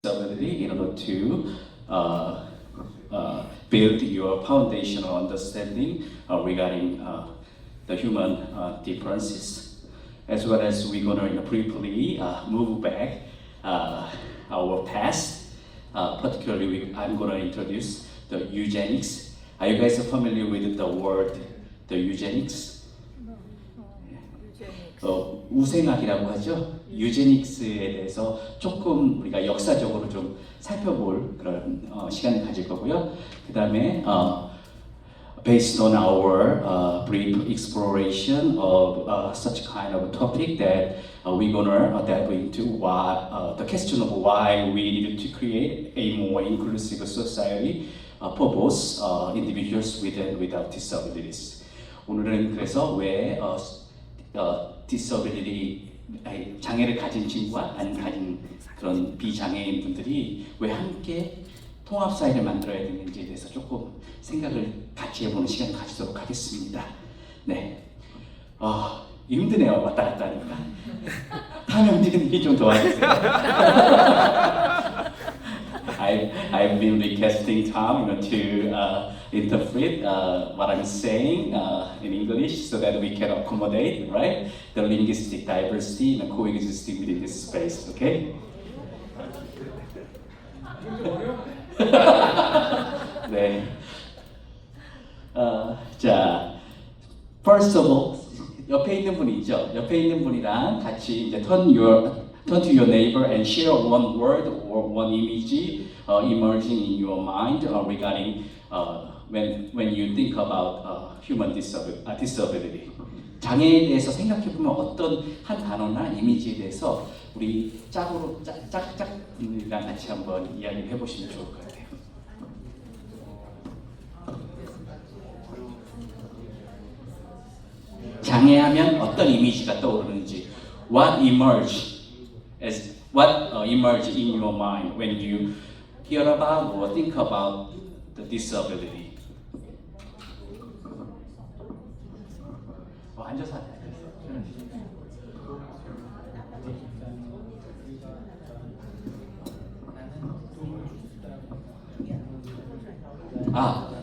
disability in order to build your foundational understanding regarding the human differences, as well as we're going to briefly move back our past. Particularly, I'm going to introduce the eugenics. Are you guys familiar with the word, the eugenics? 우생학이라고 하죠. 유제닉스에 대해서 조금 우리가 역사적으로 좀 살펴볼 그런 시간을 가질 거고요. 그 다음에 based on our brief exploration of such kind of topic that we're gonna delve into why the question of why we need to create a more inclusive society for both individuals with and without disabilities. 오늘은 그래서 왜 disability 장애를 가진 친구와 안 가진 그런 비장애인 분들이 왜 함께 통합 사회를 만들어야 되는지에 대해서 조금 생각을 같이 해보는 시간을 가지도록 하겠습니다. 네, 힘드네요. 왔다 갔다 하니까. 타명진이 좀 도와주세요. I've been requesting Tom to interpret what I'm saying in English so that we can accommodate, right, the linguistic diversity and coexisting within this space. Okay? 네. 자, first of all, 옆에 있는 분이 있죠. 옆에 있는 분이랑 같이 이제 turn to your neighbor and share one word or one image emerging in your mind regarding when you think about human disability. 장애에 대해서 생각해 보면 어떤 한 단어나 이미지에 대해서 우리 짝짝분들이랑 같이 한번 이야기를 해보시면 좋을 것 같아요. 장애하면 어떤 이미지가 떠오르는지, what emerge in your mind when you hear about or think about the disability. 앉아서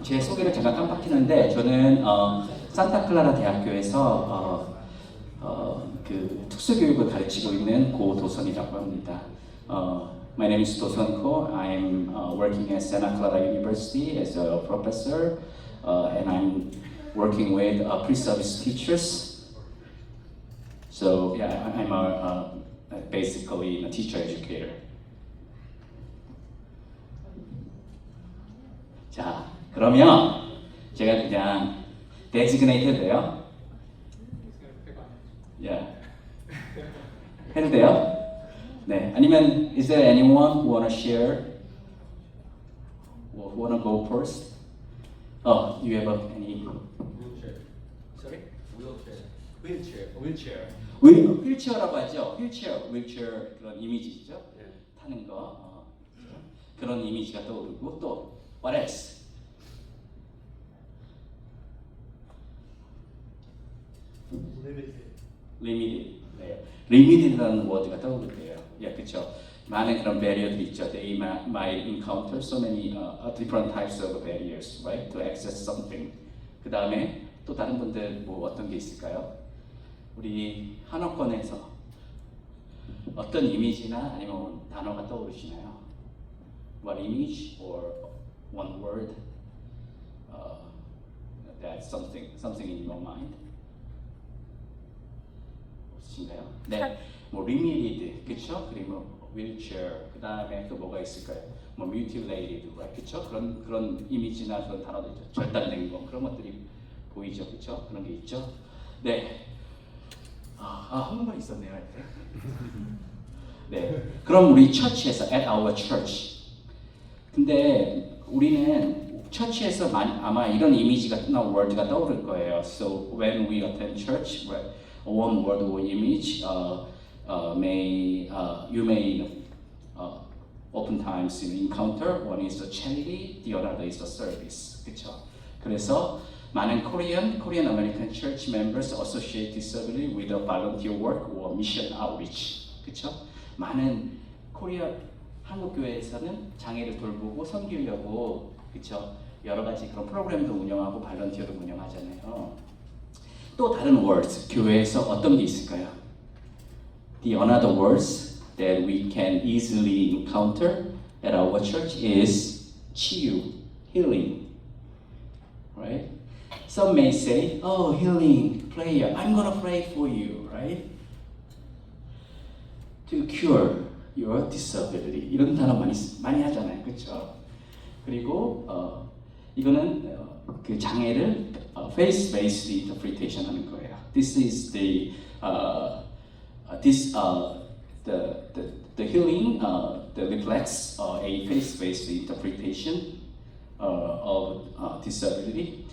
제 소개를 잠깐 깜빡했는데 저는 산타클라라 대학교에서 그 특수교육을 가르치고 있는 고도선이라고 합니다. My name is Doson Ko. I'm working at Santa Clara University as a professor, and I'm working with pre-service teachers. So yeah, I'm basically a teacher educator. 자, 그러면 제가 그냥 designate 해도 돼요? Yeah. 해도 돼요? 네. 아니면 is there anyone who wanna share? Who wanna go first? You have any? Wheelchair. Sorry? Wheelchair. 휠체어라고 하죠. 휠체어 그런 이미지죠. 네. 타는 거 그런 이미지가 떠오르고 또 what else? Limited. 네. Limited라는 워드가 떠오르대요. 예, 그렇죠. 많은 그런 barrier들이 있죠. They might encounter so many different types of barriers, right, to access something. 그 다음에 또 다른 분들 뭐 어떤 게 있을까요? 우리 한어권에서 어떤 이미지나 아니면 단어가 떠오르시나요? What image or one word that's something in your mind? 없으신가요? 네, 뭐 limited, 그렇죠? 그리고 wheelchair, 그 다음에 또 뭐가 있을까요? 뭐 mutilated, right? 그렇죠? 그런 이미지나 그런 단어도 있죠. 절단된 거 그런 것들이 보이죠, 그렇죠? 그런 게 있죠. 네. 한번 있었네요, 이렇게. 네. 그럼 우리 처치에서 at our church. 근데 우리는 처치에서 아마 이런 이미지가 word가 떠오를 거예요. So when we attend church, one word or image you may oftentimes encounter. One is a charity, the other is a service. 그렇죠? 그래서 많은 Korean American church members associate disability with a volunteer work or mission outreach. 그렇죠? 많은 한국 교회에서는 장애를 돌보고 섬기려고 그쵸 여러 가지 그런 프로그램도 운영하고 발런티어도 운영하잖아요. 또 다른 words 교회에서 어떤 게 있을까요? The another words that we can easily encounter at our church is 치유, healing, right? Some may say, "Oh, healing prayer. I'm gonna pray for you, right? To cure your disability." 이런 단어 많이 하잖아요, 그렇죠? 그리고 이거는 그 장애를 face-based interpretation 하는 거예요. This is the the healing that reflects a face-based interpretation of disability.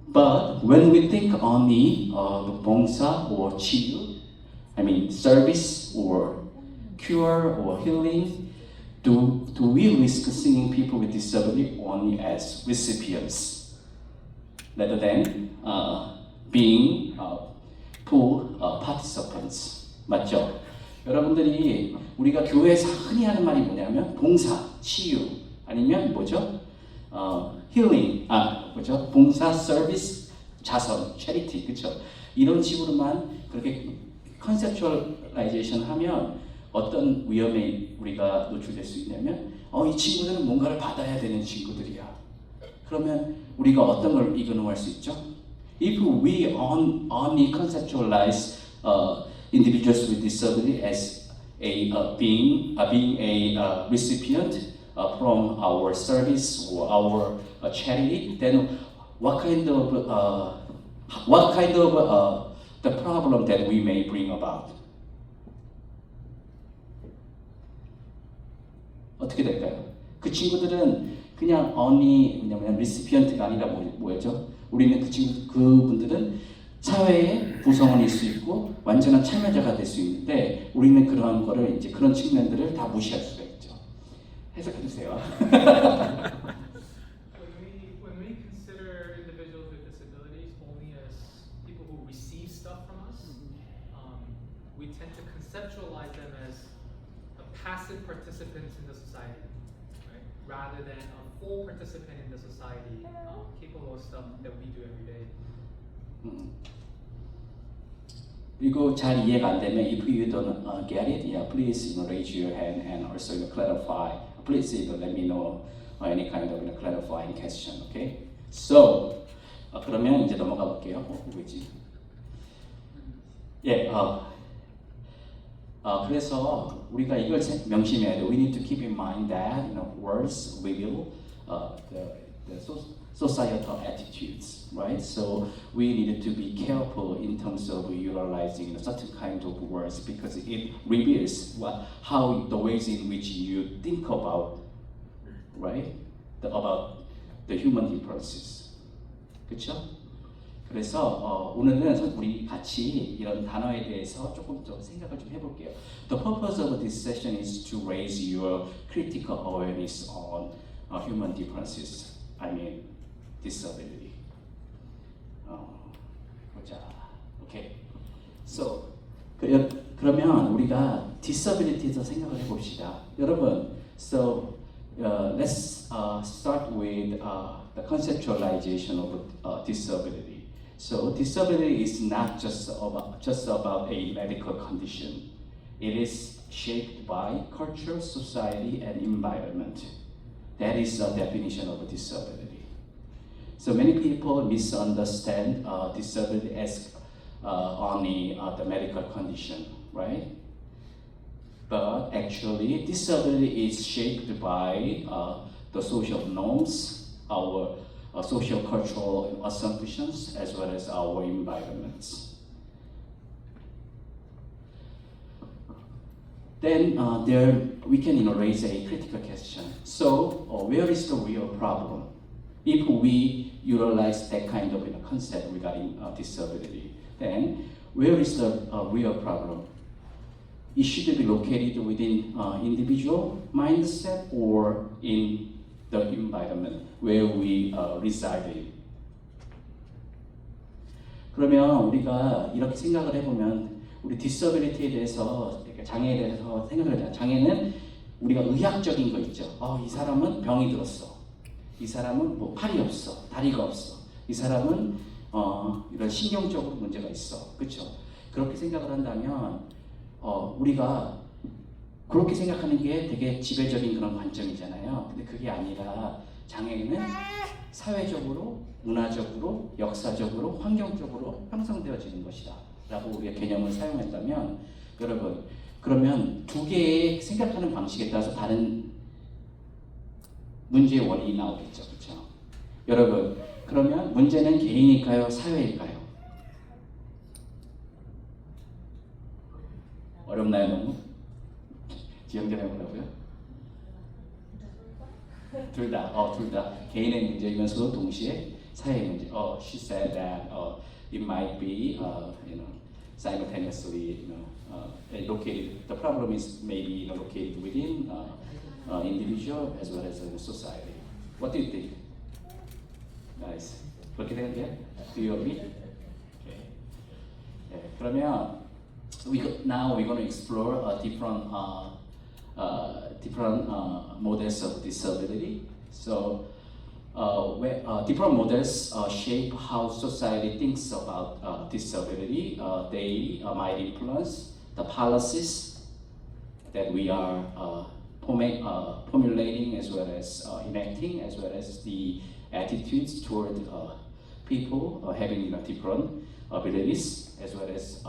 But when we think only of 봉사 or 치유, I mean service or cure or healing, do we risk seeing people with disability only as recipients rather than being full participants? 맞죠? 여러분들이 우리가 교회에서 흔히 하는 말이 뭐냐면 봉사, 치유 아니면 뭐죠? 힐링, 뭐죠? 봉사, 서비스, 자선, 체리티, 그렇죠? 이런 식으로만 그렇게 컨셉츄얼라이제이션 하면 어떤 위험에 우리가 노출될 수 있냐면 이 친구들은 뭔가를 받아야 되는 친구들이야. 그러면 우리가 어떤 걸 이그노할 수 있죠? If we only conceptualize individuals with disability as being a recipient from our service or our charity, then what kind of the problem that we may bring about? 어떻게 될까요? 그 친구들은 그냥 뭐냐면 리시피언트가 아니라 뭐였죠? 우리는 그분들은 사회의 구성원일 수 있고 완전한 참여자가 될 수 있는데 우리는 그런 거를 이제 그런 측면들을 다 무시할 수가 있죠. 해석해 주세요. When we consider individuals with disabilities only as people who receive stuff from us, we tend to conceptualize them as passive participants in the society, right? Rather than a full participant in the society, capable of stuff that we do every day. 그리고 잘 이해가 안 되면 if you don't get it, yeah, please raise your hand and also clarify. Please let me know any kind of clarifying question, okay? So 그러면 이제 넘어가 볼게요. 뭐지? 예, 그래서 우리가 이걸 명심해야 돼. We need to keep in mind that words reveal the societal attitudes, right? So we needed to be careful in terms of utilizing certain kind of words because it reveals how the ways in which you think about, right? About the human differences, 그렇죠? 그래서 오늘은 우리 같이 이런 단어에 대해서 조금 더 생각을 좀 해볼게요. The purpose of this session is to raise your critical awareness on human differences. I mean, disability. 보자. Okay. So 그러면 우리가 disability에서 생각을 해봅시다. 여러분, so let's start with the conceptualization of disability. So disability is not just about a medical condition. It is shaped by culture, society, and environment. That is the definition of a disability. So many people misunderstand disability as only the medical condition, right? But actually, disability is shaped by the social norms, our social cultural assumptions, as well as our environments. Then we can raise a critical question. So where is the real problem? If we utilize that kind of concept regarding disability, then where is the real problem? It should be located within individual mindset or in the environment where we reside in. 그러면 우리가 이렇게 생각을 해보면 우리 disability에 대해서 장애에 대해서 생각을 해요. 장애는 우리가 의학적인 거 있죠. 이 사람은 병이 들었어. 이 사람은 뭐 팔이 없어, 다리가 없어. 이 사람은 이런 신경적으로 문제가 있어. 그렇죠? 그렇게 생각을 한다면 우리가 그렇게 생각하는 게 되게 지배적인 그런 관점이잖아요. 근데 그게 아니라 장애인은 사회적으로, 문화적으로, 역사적으로, 환경적으로 형성되어지는 것이다 라고 우리가 개념을 사용했다면, 여러분, 그러면 두 개의 생각하는 방식에 따라서 다른 문제의 원인이 나오겠죠. 그렇죠? 여러분, 그러면 문제는 개인일까요? 사회일까요? 어렵나요, 너무? 지영전 해보라고요? 둘 다, 둘 다. 개인의 문제이면서도 동시에 사회의 문제. She said that it might be, simultaneously, located. The problem is maybe located within individual as well as society. What do you think? Nice. 그렇게 생각해요? Do you agree? Okay. 네, 그러면 now we're going to explore different models of disability. So, different models shape how society thinks about disability. They might influence the policies that we are formulating as well as enacting, as well as the attitudes toward people having different abilities, as well as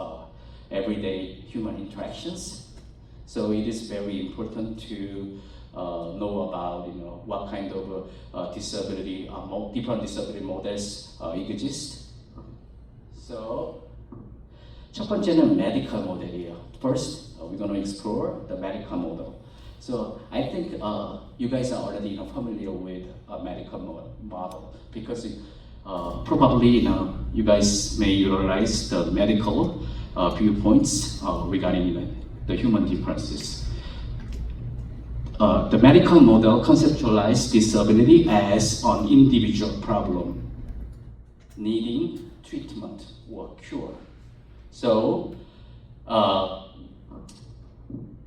everyday human interactions. So it is very important to know about what kind of disability, different disability models exist. So 첫 번째는 medical model이에요. First, we're going to explore the medical model. So I think you guys are already familiar with a medical model because probably you guys may utilize the medical viewpoints regarding the human differences. The medical model conceptualizes disability as an individual problem needing treatment or cure. So,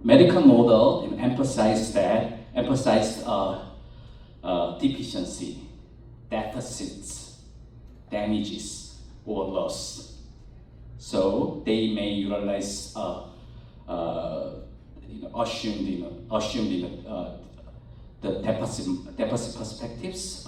medical model emphasizes deficiency, deficits, damages, or loss. So they may utilize assumed the deficit perspectives,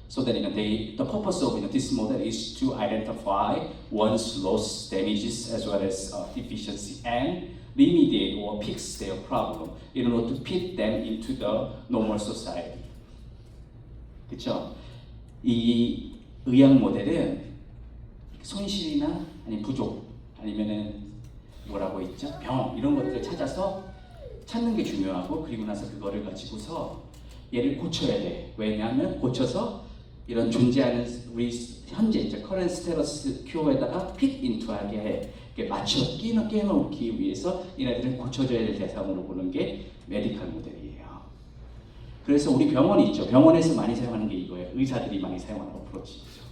so that the purpose of this model is to identify one's loss, damages, as well as deficiency, and remediate or fix their problem in order to fit them into the normal society. 그렇죠? 이 의학 모델은 손실이나 아니 부족 아니면은 뭐라고 있죠? 병 이런 것들을 찾는 게 중요하고, 그리고 나서 그거를 가지고서 얘를 고쳐야 돼. 왜냐하면 고쳐서 이런 존재하는 우리 현재 이제 커런트 스테러스 큐어에다가 핏 인투하게 맞춰 끼워놓기 위해서 얘네들은 고쳐져야 될 대상으로 보는 게 메디컬 모델이에요. 그래서 우리 병원이 있죠. 병원에서 많이 사용하는 게 이거예요. 의사들이 많이 사용하는 어프로치죠.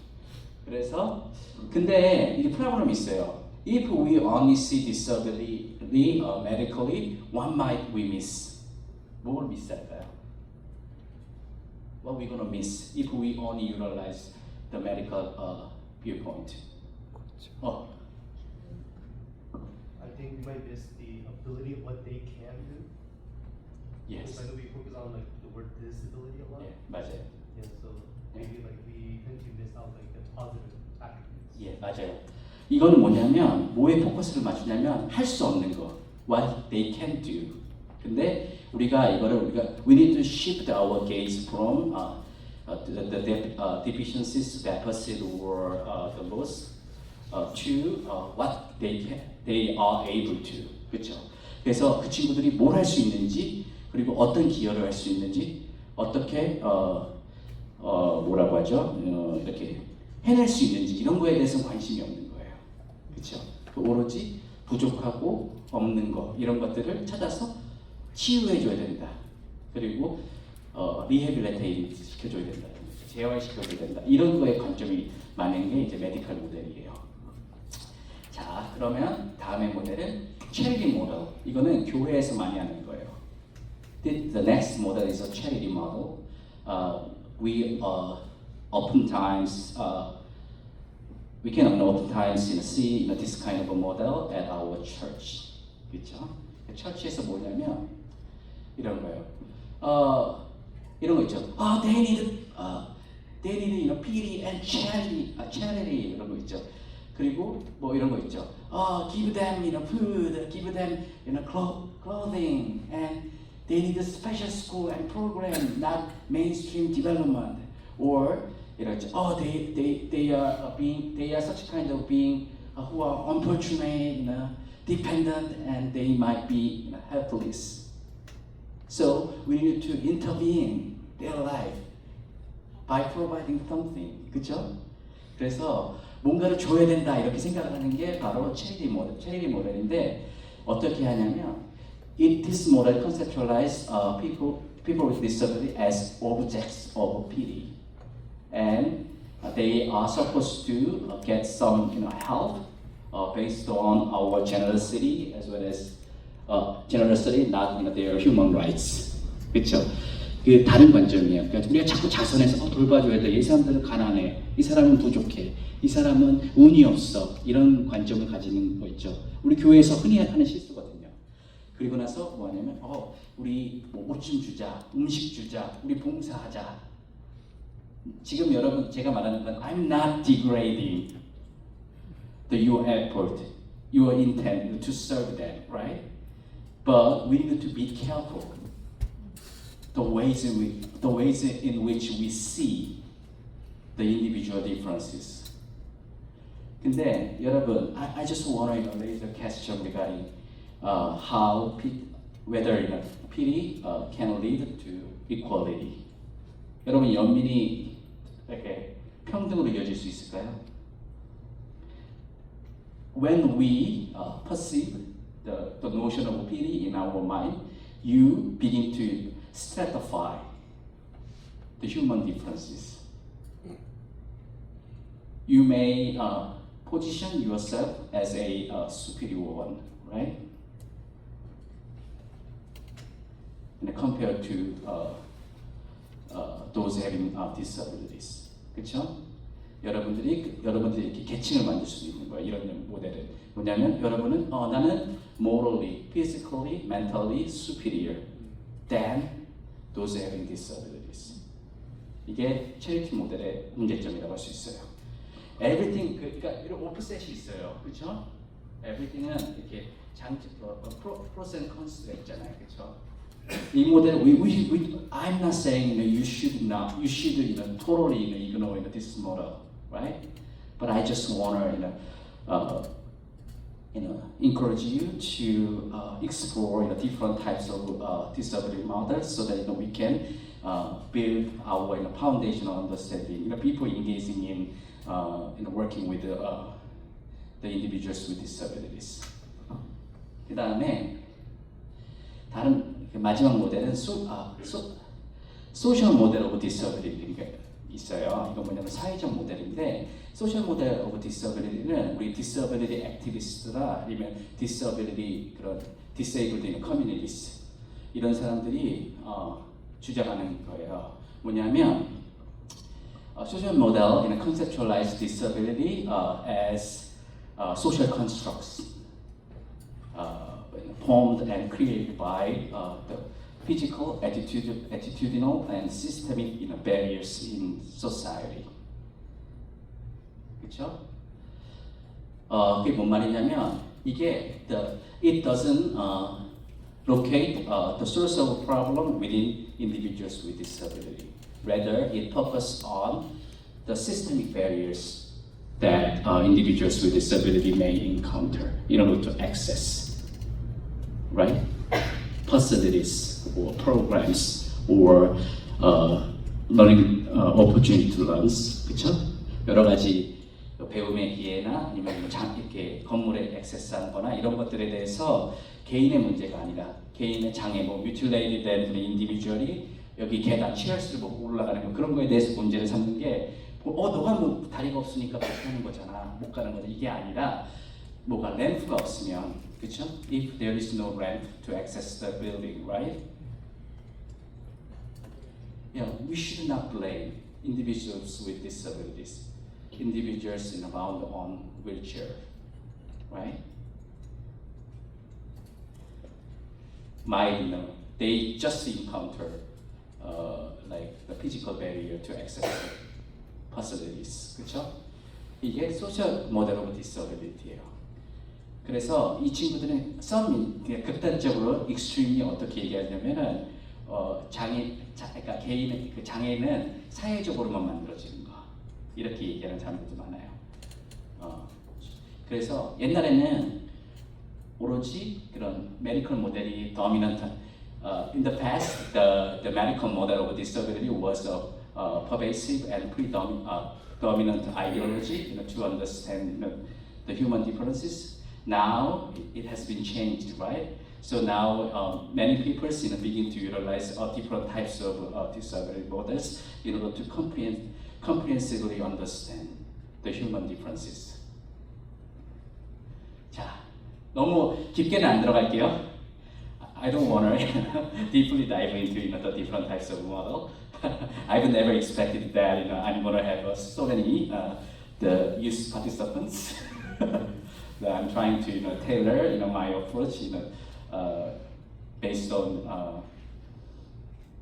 그래서 근데 이게 프로그램이 있어요. If we only see disability medically, what might we miss? 뭘 미스할까요? What we gonna miss if we only utilize the medical viewpoint? I think we might miss the ability of what they can do. Yes. I know we focus on like the word disability a lot. 예, 맞아요. Yeah, so maybe like we tend to miss out like the positive attributes. 예, 맞아요. 이거는 뭐냐면 뭐에 포커스를 맞추냐면 할 수 없는 거, what they can do. 근데 우리가 we need to shift our gaze from the deficiencies, deficit, or the loss to what they are able to. 그렇죠? 그래서 그 친구들이 뭘 할 수 있는지, 그리고 어떤 기여를 할 수 있는지, 어떻게 뭐라고 하죠? 이렇게 해낼 수 있는지, 이런 거에 대해서는 관심이 없는 거예요. 그렇죠? 오로지 부족하고 없는 거, 이런 것들을 찾아서 치유해 줘야 된다. 그리고 리해빌리테이트 시켜줘야 된다. 재활시켜줘야 된다. 이런 거에 관점이 많은 게 이제 메디컬 모델이에요. 자, 그러면 다음의 모델은 체리티 모델. 이거는 교회에서 많이 하는 거예요. The next model is a charity model. We oftentimes we can oftentimes see this kind of a model at our church. 그렇죠? 처치에서 뭐냐면 이런 거예요. 이런 거 있죠. They need pity and charity 이런 거 있죠. 그리고 뭐 이런 거 있죠. Give them food, give them clothing, and they need a special school and program, not mainstream development. Or 이렇죠. They are such kind of being who are unfortunate, dependent, and they might be helpless. So we need to intervene their life by providing something, 그렇죠? 그래서 뭔가를 줘야 된다 이렇게 생각을 하는 게 바로 체리티 모델인데 어떻게 하냐면 this model conceptualize people with disability as objects of pity, and they are supposed to get some help based on our generosity as well as generosity, not their human rights. 그렇죠? 그 다른 관점이에요. 그러니까 우리가 자꾸 자선해서 돌봐줘야 돼. 이 사람들은 가난해. 이 사람은 부족해. 이 사람은 운이 없어. 이런 관점을 가지는 거 있죠. 우리 교회에서 흔히 하는 실수거든요. 그리고 나서 뭐 하냐면 우리 옷 좀 주자, 음식 주자, 우리 봉사하자. 지금 여러분 제가 말하는 건 I'm not degrading your effort, your intent to serve them, right? But we need to be careful the ways in which we see the individual differences. 근데 여러분, I just want to raise a question regarding whether pity can lead to equality. 여러분, 연민이 이렇게 평등으로 이어질 수 있을까요? When we perceive the notion of pity in our mind, you begin to stratify the human differences. You may position yourself as a superior one, right? And compared to those having disabilities, 그렇죠? 여러분들이 이렇게 계층을 만들 수 있는 거예요. 이런 모델은 뭐냐면 여러분은 나는 morally, physically, mentally superior than those having disabilities. 이게 체리티 모델의 문제점이라고 할 수 있어요. Everything 그러니까 이런 오프셋이 있어요, 그렇죠? Everything은 이렇게 장치 pros and cons가 있잖아요, 그렇죠? 이 모델 I'm not saying you should totally ignore this model, right? But I just want to encourage you to explore different types of disability models so that we can build our foundational understanding. People engaging in working with the individuals with disabilities. 그 다음에 다른 마지막 모델은 소셜 모델 오브 디서빌리티가 있어요. 이건 뭐냐면 사회적 모델인데 소셜 모델 오브 디서빌리티는 우리 디서빌리티 액티비스트나 아니면 디서빌리티 그런 디세이블드 커뮤니티스 이런 사람들이 주장하는 거예요. 뭐냐면 social model conceptualize disability as social constructs. Formed and created by the physical, attitudinal, and systemic barriers in society. 그렇죠? 그게 뭔 말이냐면 이게 it doesn't locate the source of problem within individuals with disability. Rather, it focuses on the systemic barriers that individuals with disability may encounter in order to access. Right? Facilities or programs or learning opportunity to learn, 그렇죠? 여러 가지 배움의 기회나 아니면 이렇게 건물에 액세스하거나 이런 것들에 대해서 개인의 문제가 아니라 개인의 장애, mutilated 된 인디비주얼이 여기 계단, 치열스를 보고 올라가는 거 그런 거에 대해서 문제를 삼는 게 너가 다리가 없으니까 못 가는 거잖아, 못 가는 거잖아 이게 아니라 뭐가 램프가 없으면 그렇죠? If there is no ramp to access the building, right? we should not blame individuals with disabilities, individuals bound on wheelchair, right? They just encounter like the physical barrier to access facilities, 그렇죠? 이게 social model of disability예요. 그래서 이 친구들은 그냥 극단적으로 extreme이 어떻게 얘기하냐면은 그러니까 개인의 그 장애는 사회적으로만 만들어지는 거 이렇게 얘기하는 사람들도 많아요. 그래서 옛날에는 오로지 그런 medical 모델이 dominant. In the past, the medical model of disability was a pervasive and dominant ideology, to understand the human differences. Now it has been changed, right? So now many people begin to utilize different types of disability models in order to comprehensively understand the human differences. 자, 너무 깊게는 안 들어갈게요. I don't want to deeply dive into the different types of model. I've never expected that I'm going to have so many the youth participants. That I'm trying to tailor my approach based on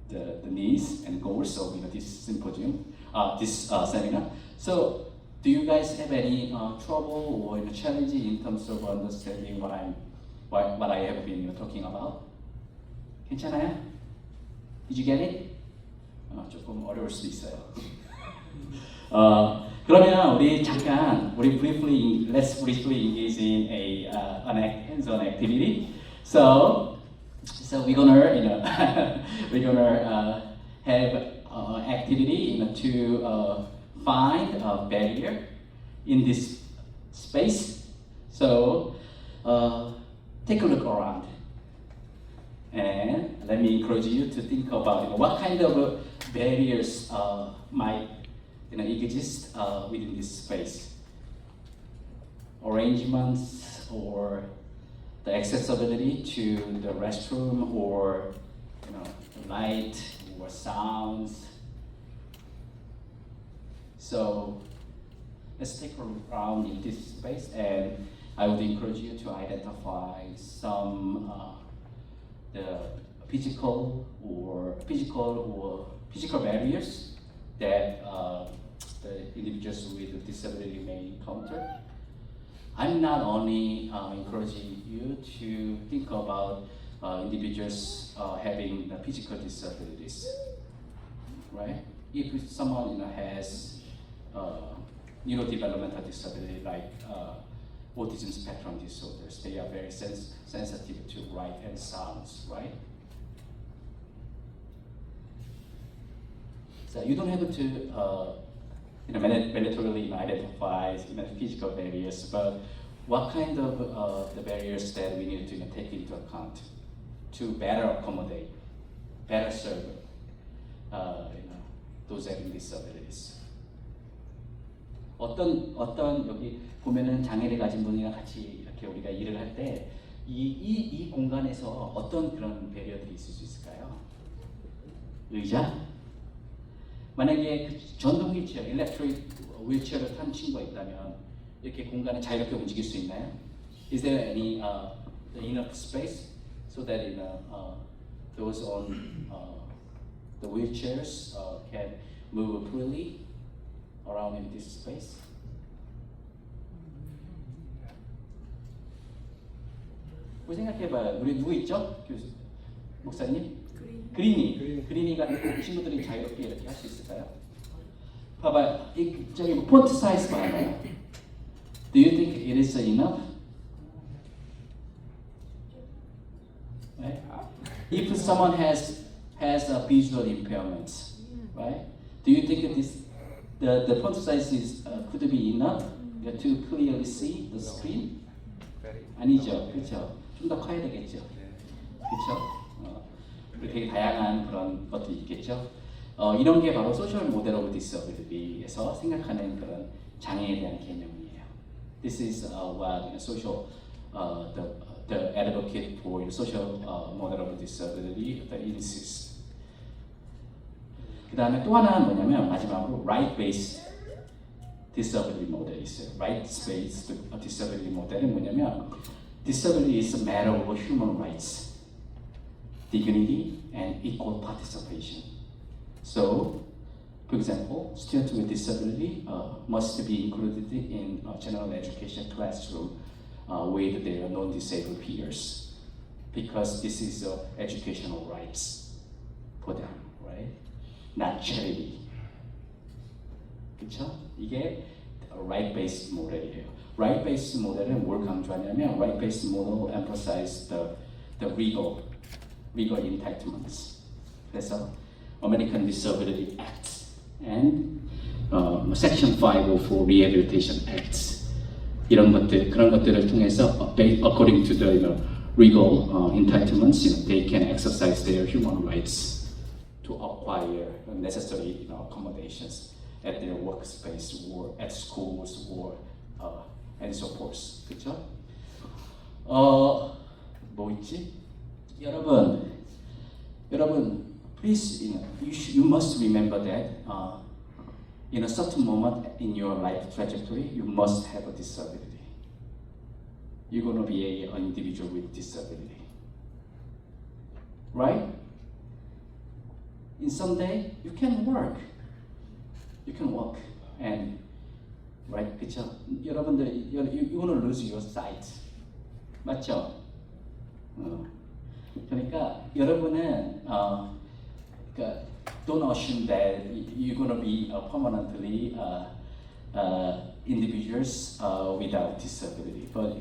the needs and goals of this symposium, this seminar. So, do you guys have any trouble or challenge in terms of understanding what I have been talking about? 괜찮아요? Did you get it? 조금 어려울 수도 있어요. 그러면 let's briefly engage in an hands-on activity. So we're gonna have activity to find a barrier in this space. So take a look around, and let me encourage you to think about what kind of barriers might exist within this space. Arrangements or the accessibility to the restroom or light or sounds. So let's take a round in this space, and I would encourage you to identify some the physical barriers that the individuals with disability may encounter. I'm not only encouraging you to think about individuals having physical disabilities, right? If someone has neurodevelopmental disability like autism spectrum disorders, they are very sensitive to light and sounds, right? So you don't have to mandatorily identify physical barriers, but what kind of the barriers that we need to take into account to better accommodate, better serve those having disabilities. 어떤 여기 보면은 장애를 가진 분이랑 같이 이렇게 우리가 일을 할 때 이 공간에서 어떤 그런 배려들이 있을 수 있을까요? 의자? 만약에 그 전동 휠체어, 일렉트릭 휠체어를 탄 친구가 있다면 이렇게 공간을 자유롭게 움직일 수 있나요? Is there any enough space so that those on the wheelchairs can move freely around in this space? 우리 생각해봐요. 우리 누구 있죠? 목사님? 그린이가 친구들이 자유롭게 이렇게 할 수 있을까요? 봐봐요. 저기 폰트 사이즈 봐봐요. Do you think it is enough? Right? If someone has a visual impairment, right? Do you think the font size could be enough to clearly see the screen? 아니죠, 그렇죠. 좀 더 커야 되겠죠, 그렇죠. 되게 다양한 그런 것도 있겠죠. 이런 게 바로 소셜 모델 오브 디서빌리티에서 생각하는 그런 장애에 대한 개념이에요. This is what social the advocate for social model of disability insists. 그 다음에 또 하나는 뭐냐면 마지막으로 right-based disability 모델이 있어요. right-based disability 모델은 뭐냐면 disability is a matter of human rights, dignity, and equal participation. So, for example, students with disability must be included in a general education classroom with their non-disabled peers because this is educational rights for them, right? Not charity. 그렇죠? 이게 right-based 모델이에요. right-based 모델은 뭘 강조하냐면 right-based model emphasize the legal entitlements. 그래서 American Disability Act and Section 504 Rehabilitation Act 이런 것들 그런 것들을 통해서 according to the legal entitlements, they can exercise their human rights to acquire necessary accommodations at their workspace or at schools or and so forth. 그렇죠? 뭐 있지? 여러분, please, you must remember that in a certain moment in your life trajectory, you must have a disability. You're going to be an individual with disability, right? In some day, you can work, and right, 그렇죠? 여러분들, you're going to lose your sight, 맞죠? 그러니까 여러분은 그러니까 don't assume that you're going to be permanently individuals without disability, but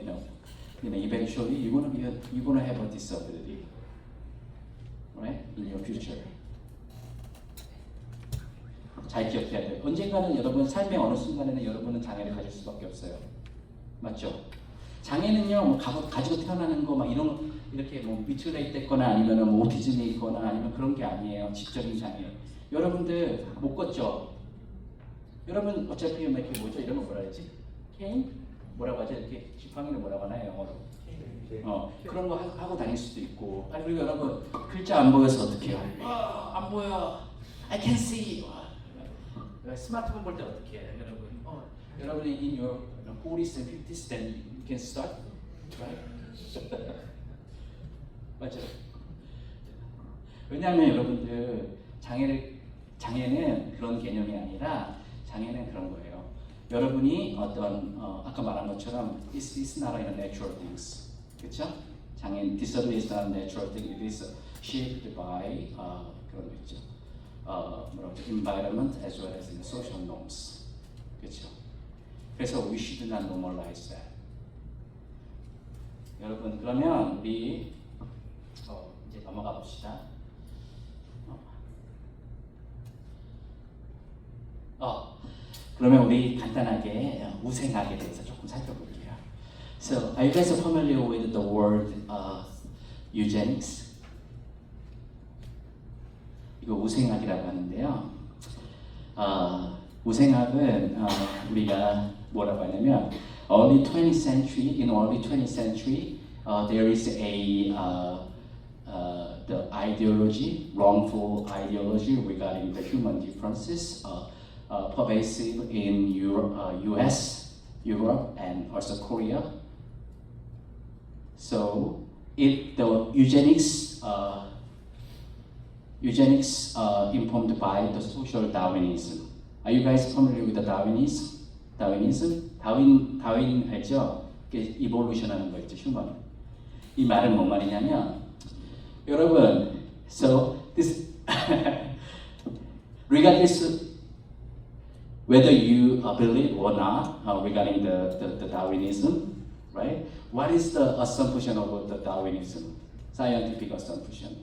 eventually you're going to have a disability, right, in your future. 잘 기억해야 돼요. 언젠가는 여러분 삶의 어느 순간에는 여러분은 장애를 가질 수밖에 없어요. 맞죠? 장애는요, 뭐 가지고 태어나는 거 막 이렇게 뭐 뮤틸레이트 됐거나 아니면은 뭐 오티즘이 있거나 아니면 그런 게 아니에요. 지적인 장애. 여러분들 못 걷죠? 여러분 어차피 막 이렇게 뭐죠? 이런 거 뭐라 그러지? 케인? 뭐라고 하죠? 이렇게 지팡이를 뭐라고 하나요? 영어로. 그런 거 하고 다닐 수도 있고. 아니 그리고 여러분 글자 안 보여서 어떡해요? 안 보여. I can see. 스마트폰 볼 때 어떻게 해요, 여러분? 여러분이 in your 40s and 50s, then you can start, right? 맞죠? 왜냐하면 여러분들 장애는 그런 개념이 아니라 장애는 그런 거예요. 여러분이 어떤 아까 말한 것처럼 it's not a natural things, 그렇죠? 장애 disability is not a natural thing. It is shaped by 그런 거 있죠. environment as well as in social norms, 그렇죠? 그래서 we should not normalize that. 여러분 그러면 우리 이제 넘어가 봅시다. 그러면 우리 간단하게 우생학에 대해서 조금 살펴볼게요. So, are you guys familiar with the word eugenics? 이거 우생학이라고 하는데요. 우생학은 우리가 뭐라고 하냐면 in early 20th century, there is the ideology, wrongful ideology regarding the human differences, pervasive in US, Europe, and also Korea. So, the eugenics informed by the social Darwinism. Are you guys familiar with the Darwinism? 다윈 알죠? 이볼루션 하는 거 있죠, 휴먼. 이 말은 뭔 말이냐면, 여러분, so this regardless whether you believe or not regarding the Darwinism, right? What is the assumption of the Darwinism? Scientific assumption.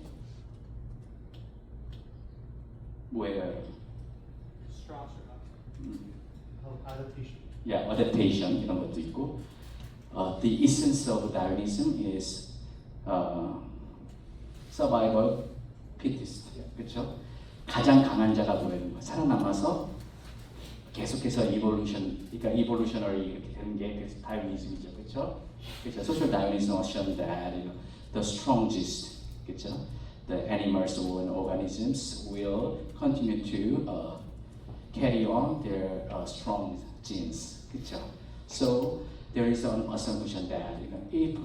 뭐예요? Structure. Adaptation. Yeah, adaptation 이런 것도 있고. The essence of Darwinism is survival fittest, 그렇죠? 가장 강한 자가 뭐예요? 살아남아서 계속해서 그러니까 evolutionary 이렇게 되는 게 다윈이즘이죠, 그렇죠? 그렇죠. Social Darwinism assumed that the strongest, 그렇죠? the animals or organisms will continue to carry on their strong genes. 그쵸? So there is an assumption that if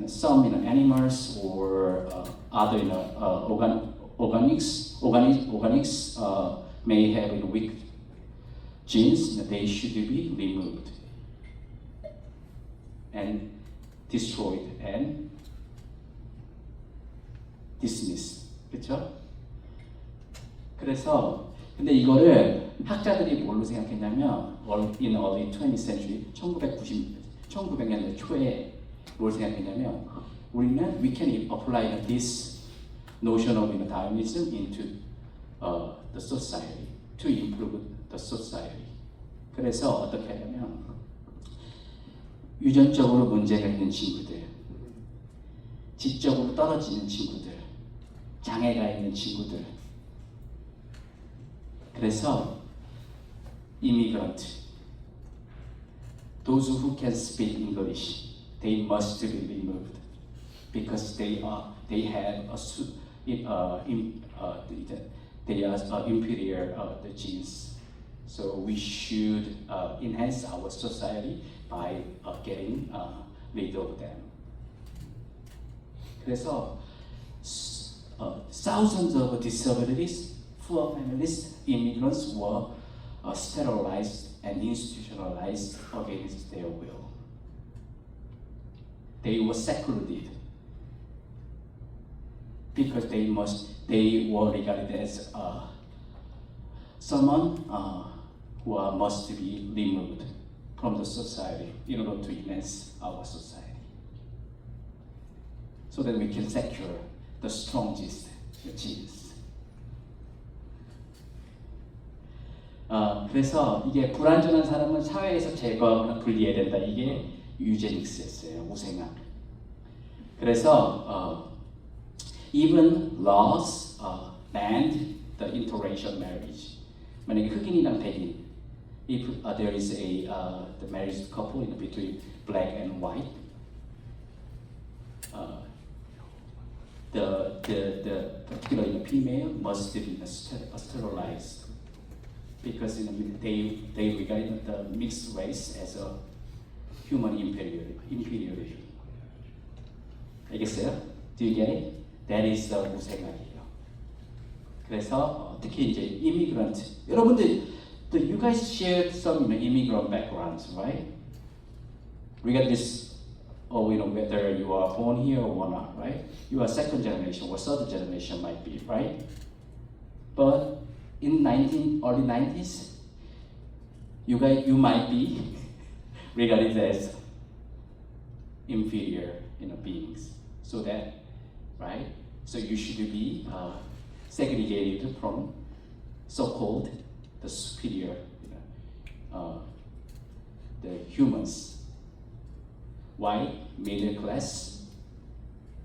some animals or other organics may have weak genes, they should be removed and destroyed and dismissed. 그렇죠? 그래서 근데 이거를 학자들이 뭘로 생각했냐면 in early 20th century 1900년대 초에 뭘 생각했냐면 우리는 we can apply this notion of Darwinism into the society to improve the society. 그래서 어떻게 하냐면 유전적으로 문제가 있는 친구들, 지적으로 떨어지는 친구들, 장애가 있는 친구들. 그래서 immigrant, those who can speak English, they must be removed because they have they are inferior the genes. So we should enhance our society by getting rid of them. 그래서 thousands of disabilities, poor families, immigrants were sterilized and institutionalized against their will. They were secluded because they were regarded as someone who must be removed from the society in order to enhance our society, so that we can secure the strongest genes. 그래서 이게 불완전한 사람은 사회에서 제거하거나 분리해야 된다. 이게 유제닉스였어요. 우생학. 그래서 even laws banned the interracial marriage. 만약에 흑인이랑 백인, if there is a the married couple in between black and white, the particular female must be sterilized because they regard the mixed race as a human inferiority. 알겠어요? Do you get it? That is the 무생각이에요. 그래서 특히 이제 immigrant, 여러분들, you guys share some immigrant backgrounds, right? Regardless of whether you are born here or not, right? You are second generation or third generation might be, right? But in early 90s, you might be regarded as inferior beings. So that, right? So you should be segregated from so-called the superior, the humans. White, middle class,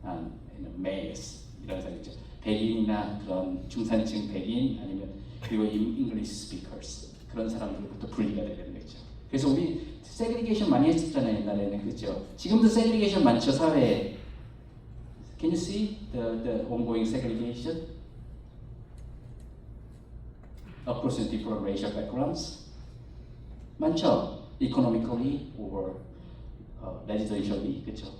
and males 이런 사람이죠. 백인이나 그런 중산층 백인 아니면 그리고 English speakers 그런 사람들부터 분리가 되는 거죠. 그래서 우리 세그리게이션 많이 했었잖아요 옛날에는. 그렇죠? 지금도 세그리게이션 많죠 사회에. Can you see the ongoing segregation across the different racial backgrounds? 많죠. Economically or residentially, 그렇죠?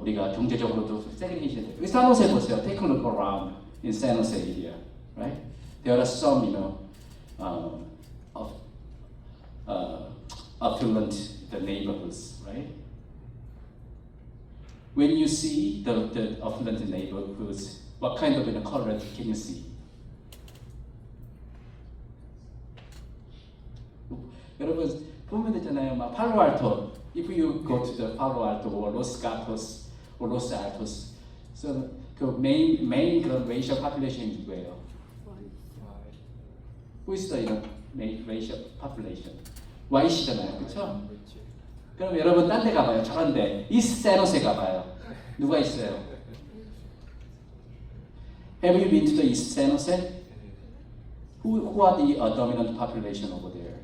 우리가 경제적으로도 segregation. 여기 산호세 보세요. Take a look around in San Jose area, right? There are some, affluent the neighborhoods, right? When you see the affluent neighborhoods, what kind of color can you see? 여러분 보면 되잖아요. 막 팔로알토. If you go to the Palo Alto or Los Gatos or Los Altos, so 그 main 그런 racial population 누구예요? Who is the main racial population? White이잖아요, 그렇죠? 그럼 여러분 딴 데 가봐요. 저런 데 East San Jose 가봐요. 누가 있어요? Have you been to the East San Jose? Who are the dominant population over there?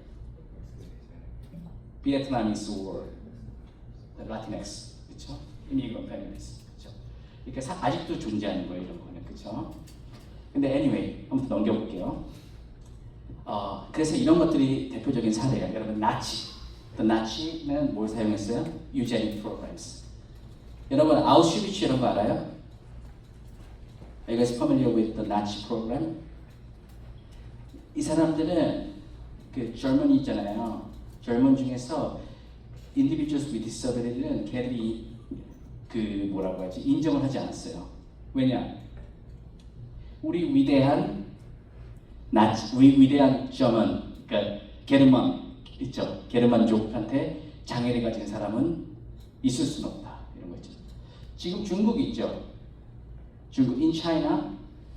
Vietnamese or the Latinx, 그렇죠? Immigrant families, 그렇죠? 그러니까 아직도 존재하는 거예요, 이런 거는. 그렇죠? 근데 anyway, 아무튼 넘겨볼게요. 그래서 이런 것들이 대표적인 사례예요. 여러분, 나치. The 나치는 뭘 사용했어요? Eugenic programs. 여러분, 아우슈비츠 이런 거 알아요? Are you guys familiar with the Nazi program? 이 사람들은 그 젊은이 있잖아요. 젊은 중에서 individuals with disability는 걔들이 그 뭐라고 하지? 인정을 하지 않았어요. 왜냐? 우리 위대한 위대한 저먼, 그러니까 게르만 있죠. 게르만족한테 장애를 가진 사람은 있을 수는 없다. 이런 거 있죠. 지금 중국 있죠. 중국 in China,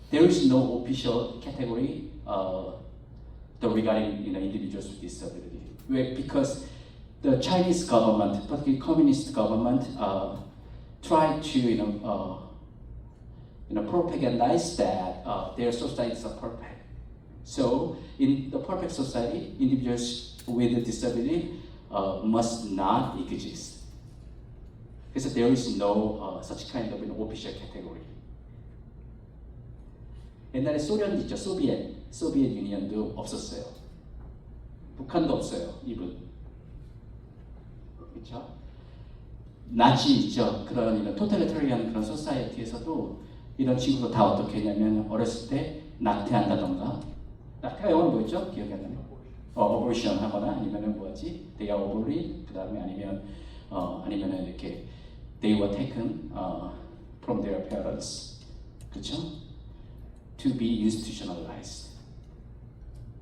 there is no official category regarding individuals with disability. Because the Chinese government, particularly communist government, tried to propagandize that their societies are perfect. So in the perfect society, individuals with disability must not exist. 그래서 there is no such kind of an official category. 옛날에 소련 있죠, 소비엣 유니언도 없었어요. 북한도 없어요, 이분. 그렇죠? 나치 있죠, 그런 토탈리타리안 그런 소사이어티에서도 이런 친구들 다 어떻게 했냐면 어렸을 때 낙태한다던가, 낙태가 영어로 뭐였죠? 기억이 안 나요. 어보리션 하거나 아니면은 뭐지? They are aborted. 그 다음에 아니면은 이렇게 they were taken from their parents. 그렇죠? To be institutionalized.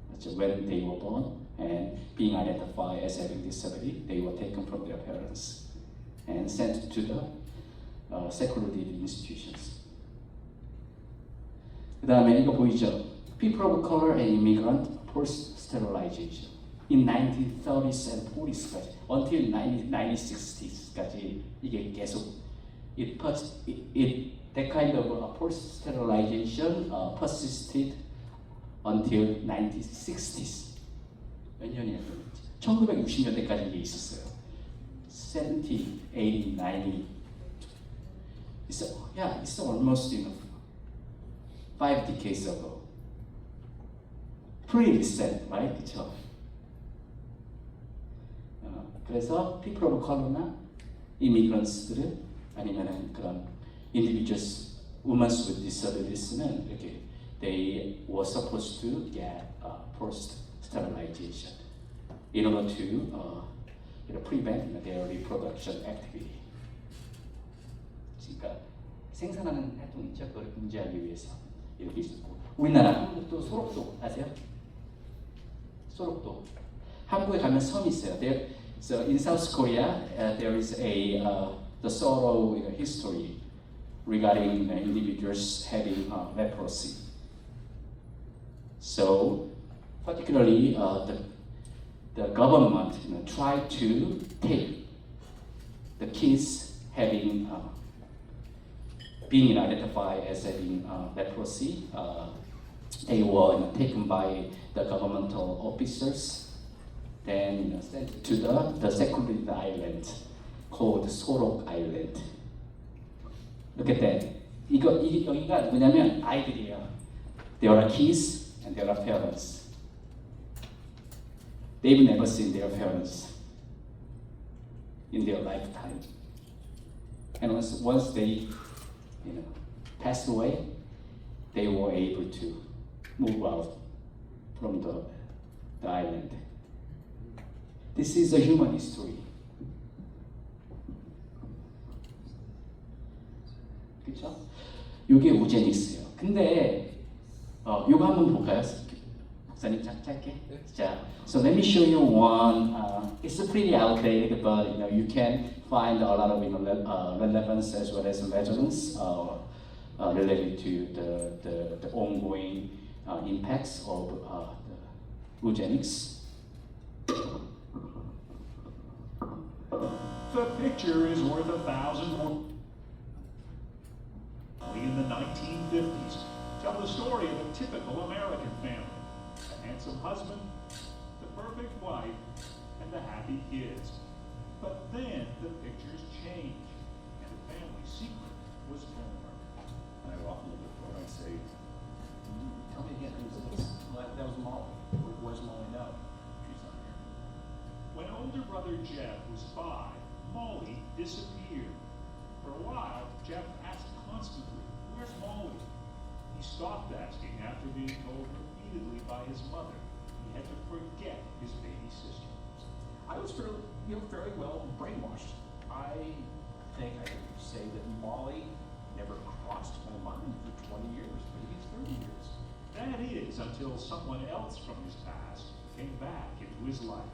그렇죠? When they were born and being identified as having disability, they were taken from their parents and sent to the secluded institutions. 그 다음에 이거 보이죠? People of color and immigrant forced sterilization in 1930s and 40s까지 until 1960s까지 이게 계속 that kind of forced sterilization persisted until 1960s. 몇 년이야? 1960년대까지 이게 있었어요. 70, 80, 90. It's almost 5 decades ago. Pretty recent, right? 그쵸? 그래서 people of color나 immigrants들은 아니면은 그런 individuals, women with disabilities는 이렇게 they were supposed to get forced sterilization in order to prevent their reproduction activity. 그러니까 생산하는 활동 있죠. 그걸 금지하기 위해서 이렇게 있었고, 우리나라 한국도 소록도 아세요? 소록도. 한국에 가면 섬이 있어요. So in South Korea, there is the sorrow history regarding individuals having leprosy. So particularly the government tried to take the kids having being identified as having leprosy. They were taken by the governmental officers, then sent to the secluded island called Sorok Island. Look at that. 여기가 누구냐면 아이들이에요. There are kids and there are parents. They've never seen their parents in their lifetime. And once they passed away, they were able to move out from the island. This is a human history. 그렇죠? 이게 우제닉스예요. 근데 이거 한번 볼까요? 목사님 짧게. 자, so let me show you one. It's pretty outdated, but you can find a lot of relevance as well as resonance related to the ongoing impacts of the eugenics. The picture is worth 1,000 words. In the 1950s, tell the story of a typical American family. A handsome husband, the perfect wife, and the happy kids. But then the pictures changed, and the family secret was born. And I would often look at her and I'd say, tell me again, that was Molly. Where's Molly now? She's not here. When older brother Jeff was 5, Molly disappeared. For a while, Jeff asked constantly, "Where's Molly?" He stopped asking after being told repeatedly by his mother he had to forget his baby sister. I was fairly well brainwashed. I think I could say that Molly never crossed my mind for 20 years, maybe 30 years. That is, until someone else from his past came back into his life.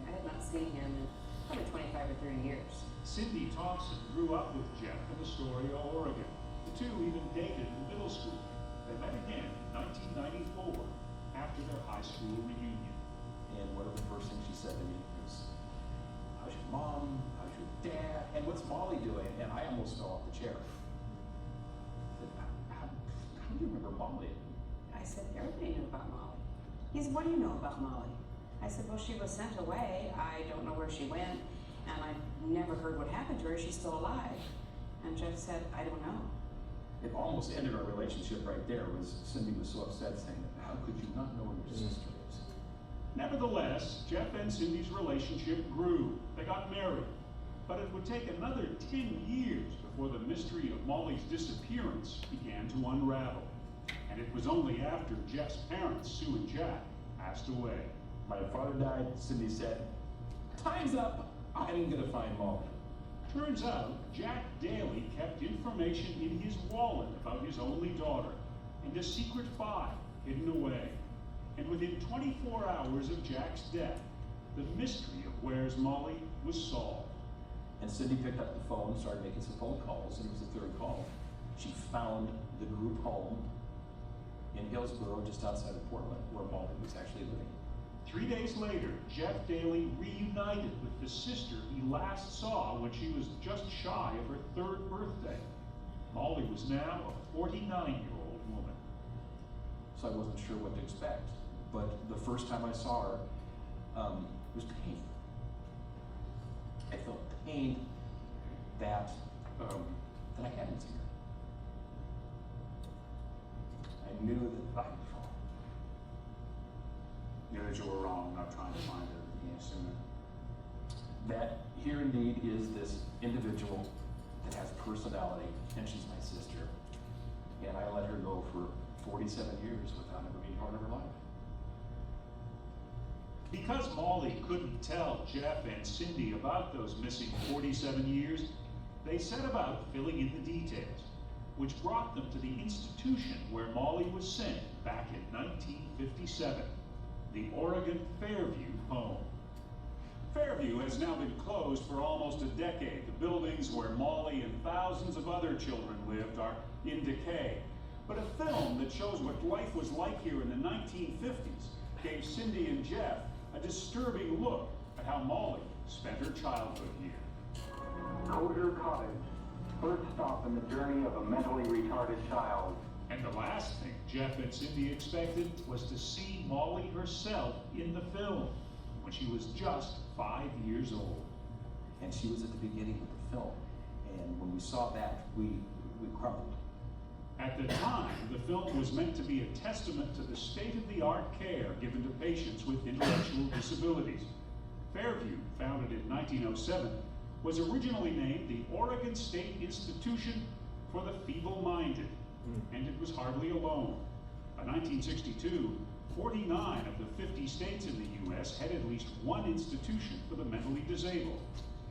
I had not seen him in probably 25 or 30 years. Cindy Thompson grew up with Jeff in Astoria, Oregon. The two even dated in middle school. They met again in 1994 after their high school reunion. And one of the first things she said to me was, how's your mom? How's your dad? And what's Molly doing? And I almost fell off the chair. I said, how do you remember Molly? I said, everybody knew about Molly. He said, what do you know about Molly? I said, well, she was sent away. I don't know where she went, and I never heard what happened to her. She's still alive. And Jeff said, I don't know. It almost ended our relationship right there. Cindy was so upset saying, how could you not know where your sister is? Nevertheless, Jeff and Cindy's relationship grew. They got married. But it would take another 10 years before the mystery of Molly's disappearance began to unravel. And it was only after Jeff's parents, Sue and Jack, passed away. My father died, Cindy said, time's up. I'm gonna find Molly. Turns out, Jack Daly kept information in his wallet about his only daughter and a secret file hidden away. And within 24 hours of Jack's death, the mystery of Where's Molly was solved. And Cindy picked up the phone, started making some phone calls, and it was the third call. She found the group home in Hillsborough, just outside of Portland, where Molly was actually living. 3 days later, Jeff Daly reunited with the sister he last saw when she was just shy of her 3rd birthday. Molly was now a 49-year-old woman. So I wasn't sure what to expect. But the first time I saw her, it was pain. I felt pain that I hadn't seen her. I knew that I was wrong. Knew that you were wrong, not trying to find her sooner. That here indeed is this individual that has personality, and she's my sister. And I let her go for 47 years without ever being part of her life. Because Molly couldn't tell Jeff and Cindy about those missing 47 years, they set about filling in the details, which brought them to the institution where Molly was sent back in 1957, the Oregon Fairview home. Fairview has now been closed for almost a decade. The buildings where Molly and thousands of other children lived are in decay. But a film that shows what life was like here in the 1950s gave Cindy and Jeff a disturbing look at how Molly spent her childhood here. Cozier Cottage, first stop in the journey of a mentally retarded child. And the last thing Jeff and Cindy expected was to see Molly herself in the film when she was just 5 years old. And she was at the beginning of the film. And when we saw that, we crumbled. At the time, the film was meant to be a testament to the state-of-the-art care given to patients with intellectual disabilities. Fairview, founded in 1907, was originally named the Oregon State Institution for the Feeble-Minded, and it was hardly alone. By 1962, 49 of the 50 states in the U.S. had at least one institution for the mentally disabled.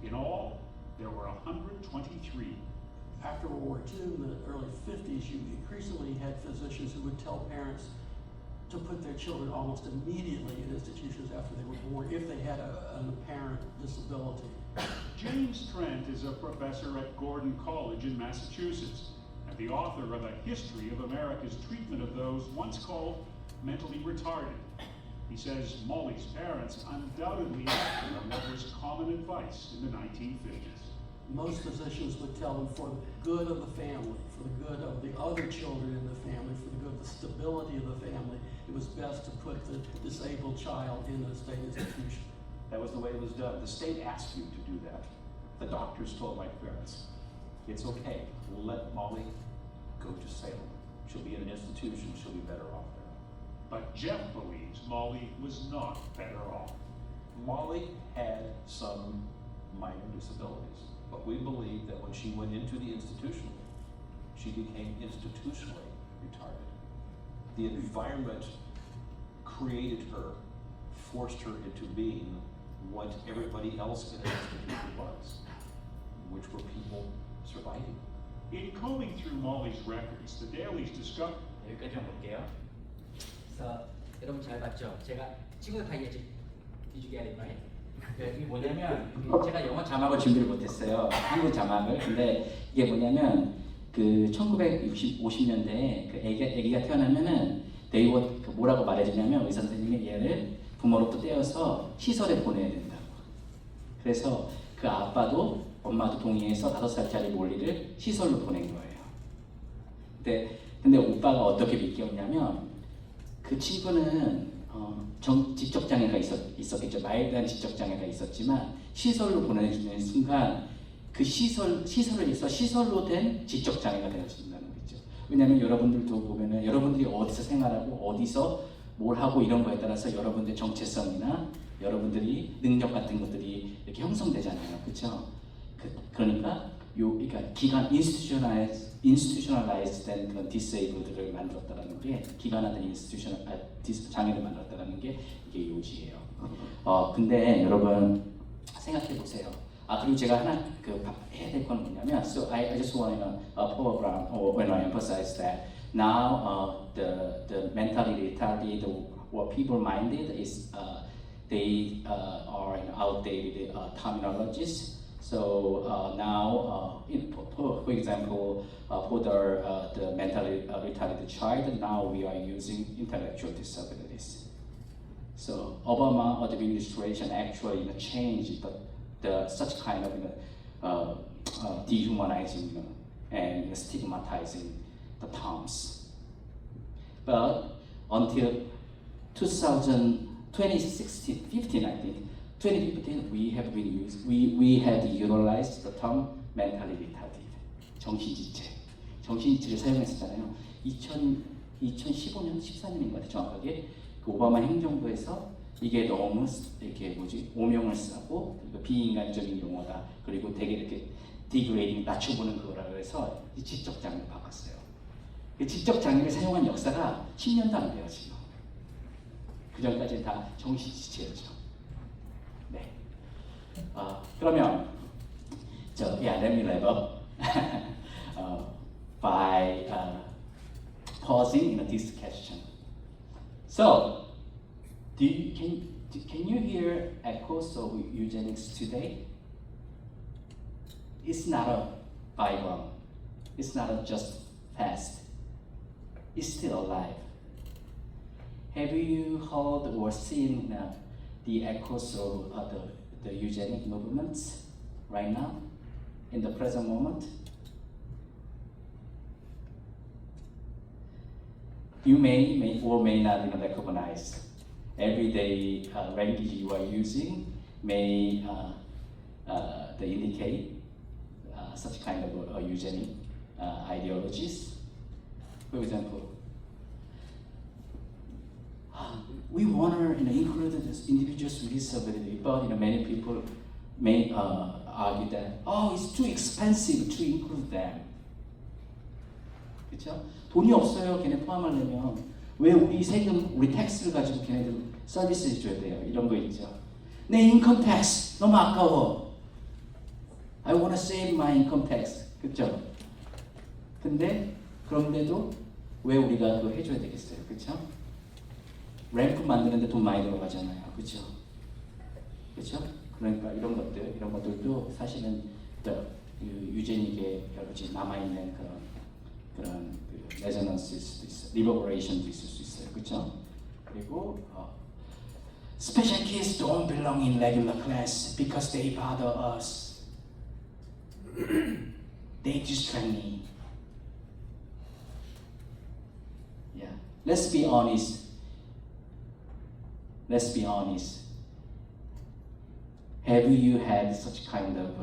In all, there were 123. After World War II, in the early 50s, you increasingly had physicians who would tell parents to put their children almost immediately in institutions after they were born if they had an apparent disability. James Trent is a professor at Gordon College in Massachusetts and the author of A History of America's Treatment of Those Once Called Mentally Retarded. He says Molly's parents undoubtedly acted on what was common advice in the 1950s. Most physicians would tell them for the good of the family, for the good of the other children in the family, for the good of the stability of the family, it was best to put the disabled child in a state institution. That was the way it was done. The state asked you to do that. The doctors told my parents, it's okay, let Molly go to Salem. She'll be in an institution, she'll be better off there. But Jeff believes Molly was not better off. Molly had some minor disabilities, but we believe that when she went into the institution, she became institutionally retarded. The environment created her, forced her into being what everybody else in the institution was, which were people surviving. In combing through Molly's records, the Dailies discovered 여기까지만 볼게요. 그래서 여러분 잘 봤죠? 제가 친구 사이에 Did you get it right? 이게 뭐냐면 제가 영어 자막을 준비를 못했어요. 한국 자막을. 근데 이게 뭐냐면 그 1950년대에 그 애기가 태어나면은 네이버 그 뭐라고 말해주냐면 의사 선생님이 얘를 부모로부터 떼어서 시설에 보내야 된다고. 그래서 그 아빠도 엄마도 동의해서 5살짜리 몰리를 시설로 보낸 거예요. 근데 오빠가 어떻게 믿겼냐면 그 친구는 지적 장애가 있었겠죠. 마일드한 지적 장애가 있었지만 시설로 보내주는 순간 그 시설에서 시설로 된 지적 장애가 되어진다는 거죠. 왜냐하면 여러분들도 보면은 여러분들이 어디서 생활하고 어디서 뭘 하고 이런 거에 따라서 여러분들의 정체성이나 여러분들이 능력 같은 것들이 이렇게 형성되잖아요, 그렇죠? 그러니까 그러니까 기간 institutionalized 된 그런 disabled를 만들었다라는 게 기간화된 장애를 만들었다라는 게 이게 요지예요. 근데 여러분 생각해 보세요. 그리고 제가 하나 해야 될 건 뭐냐면, so I just want to program or when I emphasize that now the mentally retarded what people minded is they are outdated terminologies. So now, for example, for the mentally retarded child, now we are using intellectual disabilities. So Obama administration actually changed the such kind of dehumanizing and stigmatizing the terms. But until 2015, I think. 2015, we had utilized the term mentally retarded, 정신지체를 사용했었잖아요. 2015년, 14년인 것 같아요, 정확하게. 그 오바마 행정부에서 이게 너무 이렇게 오명을 쓰고 비인간적인 용어다. 그리고 되게 이렇게 디그레이딩 낮춰보는 그거라 그래서 이 지적 장애를 바꿨어요. 그 지적 장애를 사용한 역사가 10년도 안 돼요, 지금. 그 전까지는 다 정신지체였죠. 네. 그러면 let me wrap up by pausing in this question. So, can you hear echoes of eugenics today? It's not a bygone. It's not a just past. It's still alive. Have you heard or seen the echoes of the eugenic movements right now, in the present moment? You may or may not even recognize. Everyday language you are using may indicate such kind of eugenic ideologies. For example, we want to include individuals with disability, but many people may argue that it's too expensive to include them. 그렇죠? 돈이 없어요. 걔네 포함하려면 왜 우리 세금, 우리 텍스를 가지고 걔네들 서비스 해줘야 돼요? 이런 거 있죠. 내 인컴 텍스 너무 아까워. I want to save my income tax. 그렇죠? 근데 그런데도 왜 우리가 그거 해줘야 되겠어요? 그렇죠? 램프 만드는데 돈 많이 들어가잖아요. 그렇죠? 그렇죠? 그러니까 이런 것들도 사실은 유제닉의 여러 가지 남아있는 그런 레저넌스일 수도 있어요. 리버레이션도 있을 수 있어요. 그렇죠? 그리고 Special kids don't belong in regular class because they bother us. They distract me. Yeah. Let's be honest. Have you had such kind of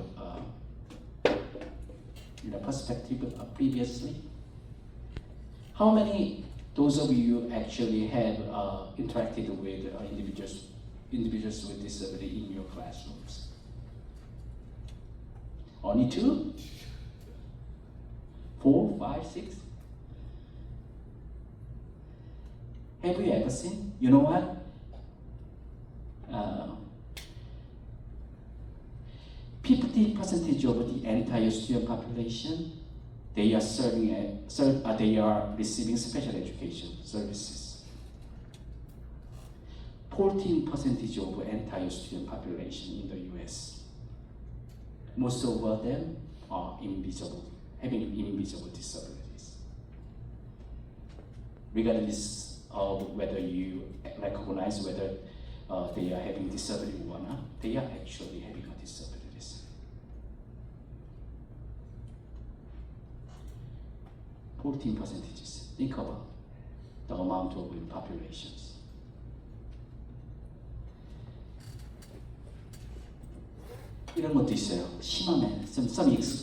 perspective previously? How many those of you actually have interacted with individuals with disability in your classrooms? Only 2? 4, 5, 6? Have you ever seen? You know what? 50% of the entire student population, they are they are receiving special education services. 14% of entire student population in the US. Most of them are invisible, having invisible disabilities. Regardless of whether you recognize whether they are having disability or not, they are actually having a disabilities. 14%. Think about the amount of populations. 이런 것도 있어요. 심하면,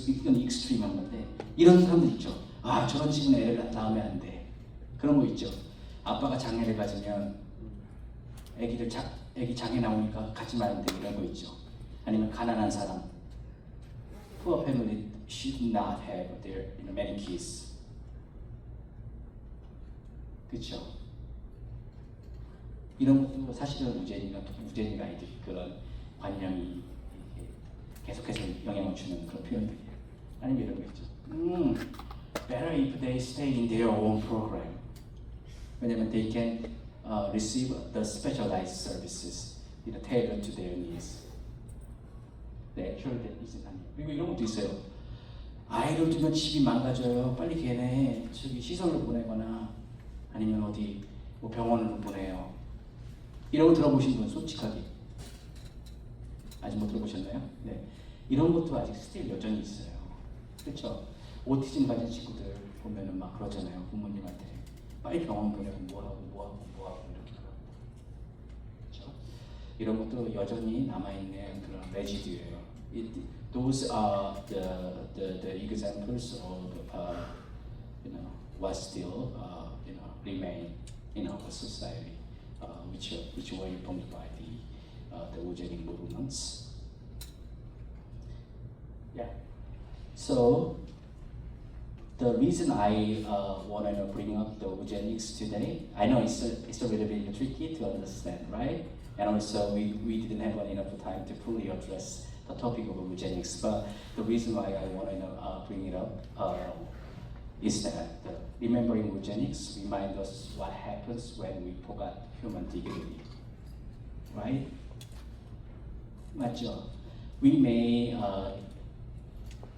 이건 익스트림한 건데, 이런 사람들 있죠. 아, 저런 집은 애를 낳으면 안 돼. 그런 거 있죠. 아빠가 장애를 가지면 애기 장애 나오니까 가지 말면 돼. 이런 거 있죠. 아니면 가난한 사람. Poor family should not have their many kids. 그렇죠. 이런 것도 사실은 우재니가 아이들이 그런 관념이 계속해서 영향을 주는 그런 표현들이에요. 아니면 이런 거 있죠. Better if they stay in their own program. 왜냐면 they can receive the specialized services tailored to their needs. 네, actually that isn't 아니에요. 그리고 이런 것도 있어요. 아이를 두면 집이 망가져요. 빨리 걔네 시설로 보내거나 아니면 어디 뭐 병원으로 보내요. 이런 거 들어보신 분 솔직하게 아직 못 들어보셨나요? 네, 이런 것도 아직 스틸 여전히 있어요. 그렇죠? 오티즘 가진 친구들 보면은 막 그러잖아요. 부모님한테 빨리 병원 보내고 뭐하고 이렇게 그렇죠? 이런 것도 여전히 남아있는 그런 레지드예요. Those are the examples of what still remain in our society, which were informed by the eugenic movements. Yeah. So the reason I want to bring up the eugenics today, I know it's a little bit tricky to understand, right? And also we didn't have enough time to fully address the topic of eugenics. But the reason why I want to bring it up is that remembering eugenics reminds us what happens when we forgot human dignity, right? 맞죠? We may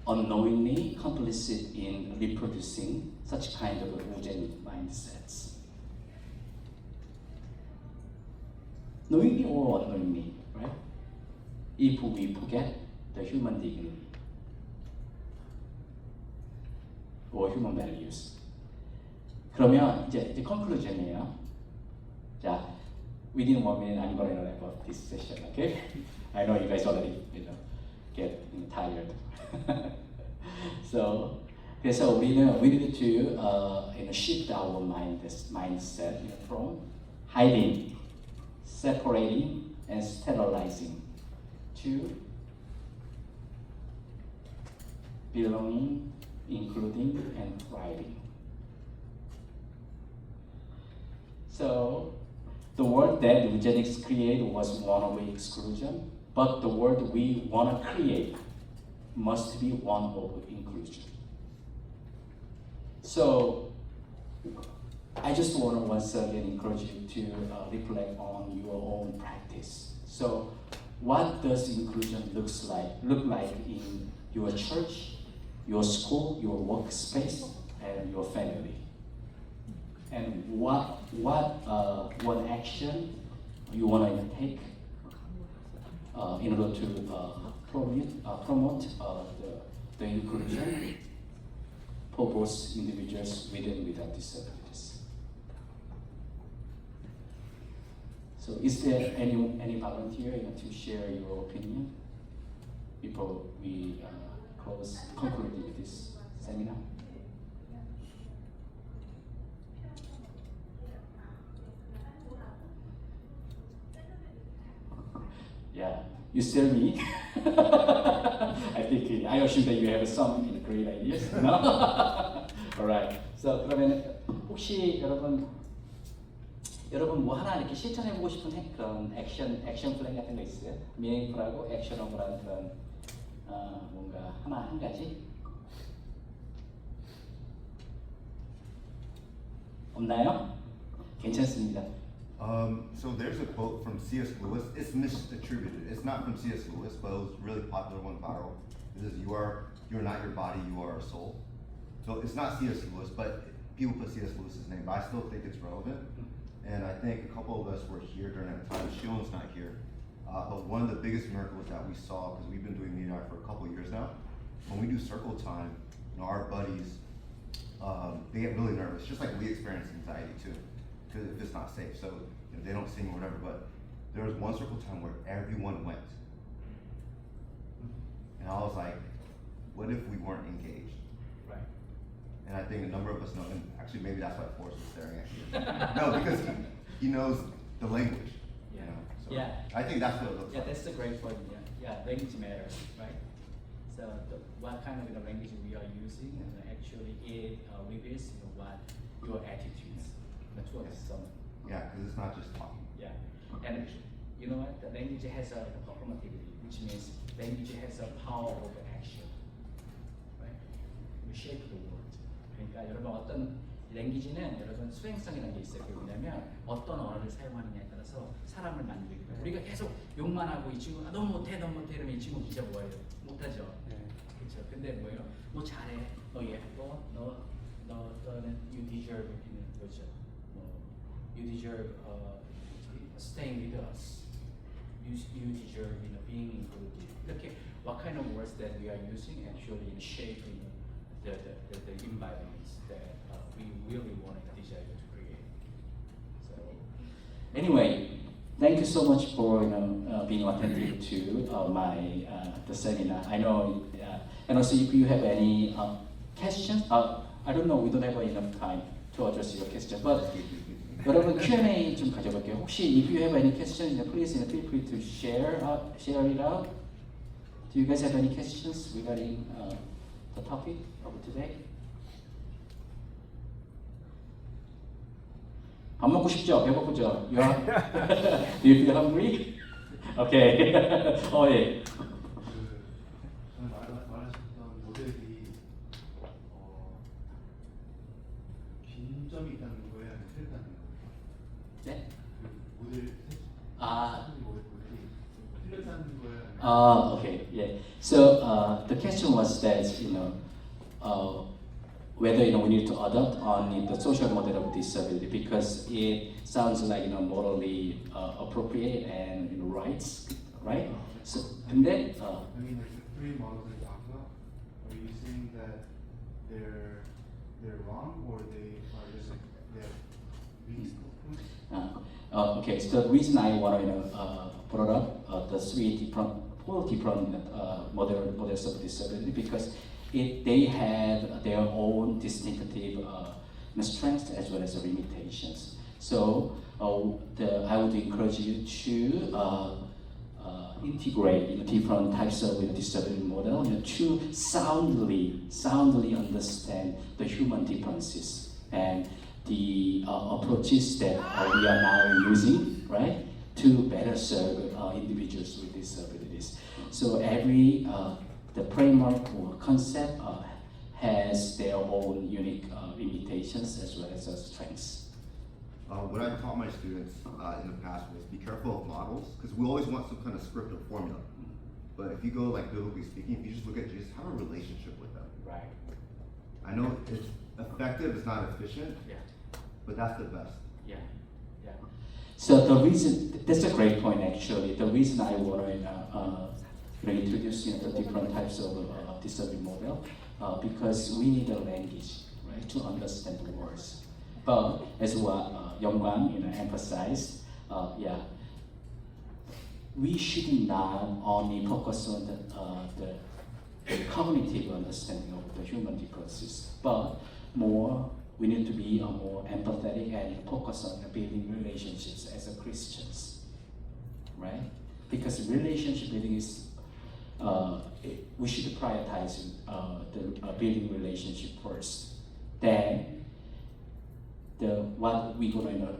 unknowingly complicit in reproducing such kind of eugenic mindsets. Knowingly or unknowingly, right? If we forget the human dignity or human values. 그러면 이제 conclusion이에요. 자, within 1 minute I'm going to wrap up this session, okay? I know you guys already, get tired. So, 그래서 we need to shift our mindset from hiding, separating, and sterilizing to belonging, including, and thriving. So, the word that eugenics created was one-way exclusion, but the word we want to create must be one of inclusion. So, I just want to once again encourage you to reflect on your own practice. So, what does inclusion look like in your church, your school, your workspace, and your family? And what action you want to take in order to promote the inclusion for both individuals with and without disabilities. So, is there any volunteer to share your opinion before we conclude this seminar? Yeah, you still need. I assume that you have some great ideas. No? Alright. So 그러면 혹시 여러분 뭐 하나 이렇게 실천해보고 싶은 그런 액션 플랜 같은 거 있어요? 미행풀하고 액션어블한 그런 뭔가 한 가지 없나요? 괜찮습니다. So there's a quote from C.S. Lewis. It's misattributed. It's not from C.S. Lewis, but it was really popular, went viral. It says, "You're not your body. You are a soul." So it's not C.S. Lewis, but people put C.S. Lewis's name. But I still think it's relevant. And I think a couple of us were here during that time. Shion's not here. But one of the biggest miracles that we saw, because we've been doing Media for a couple of years now, when we do circle time, our buddies, they get really nervous, just like we experience anxiety too, because if it's not safe. So they don't sing or whatever, but there was one circle time where everyone went. And I was like, what if we weren't engaged? Right. And I think a number of us know, and actually maybe that's why Forrest was staring at you. No, because he knows the language. You know? So Yeah. I think that's what it looks Yeah, like. that's a great point. Yeah, language matters, right? So what kind of language we are using, and actually it reveals what your attitudes towards someone. Yeah, because it's not just talking. Yeah, and you know what? The language has a performativity, which means language has a power over action, right? We shape the world. 그러니까 여러분 어떤 랭귀지는 여러분 수행성이라는 게 있어요. 그게 뭐냐면 어떤 언어를 사용하느냐에 따라서 사람을 만들기 때문에 우리가 계속 욕만 하고 이 친구 너무 못해 이러면 이 친구 진짜 뭐예요? 못하죠. 그렇죠. 근데 뭐예요? 너 잘해, 너 예뻐, 너는 you deserve 있는 거죠. You deserve staying with us. You deserve being included. 이렇게 what kind of words that we are using actually in shaping the environments that we really want and desire to create. So Anyway, thank you so much for being attentive to the seminar. I know, and also if you have any questions, I don't know, we don't have enough time to address your question, but 여러분 Q&A 좀 가져볼게요. 혹시 if you have any questions, please feel free to share it out. Do you guys have any questions regarding the topic of today? 밥 먹고 싶죠? 배고프죠? Do you feel hungry? Okay. 예. 저는 말하셨던 모델이 빈 점이 있다는 거예요, 아니면 틀렸다는 거예요? 네? 그 모델이 틀렸다는 거예요, 아니면? Okay. Yeah. So the question was that whether we need to adopt on the social model of disability because it sounds like morally appropriate and rights, right? So 근데 I mean, like the three models they talked about, are you saying that they're wrong or they are just like they have reasonable points? Okay, so the reason I want to brought up the four different models of disability because they have their own distinctive strengths as well as limitations. So I would encourage you to integrate different types of disability model to soundly understand the human differences and the approaches that we are now using, right, to better serve individuals with disabilities. So every the framework or concept has their own unique limitations as well as strengths. What I've taught my students in the past was be careful of models, because we always want some kind of script or formula. But if you go like biblically speaking, if you just look at Jesus, have a relationship with them. Right. I know it's effective, it's not efficient, Yeah. but that's the best. Yeah. Yeah. So the reason that's a great point actually. The reason I want to introduce the different types of disability model because we need a language, right, to understand the words. But as what Yongwan emphasized, we should not only focus on the cognitive understanding of the human differences, but we need to be more empathetic and focus on building relationships as a Christians, right? because relationship building is we should prioritize the building relationship first. Then what we gonna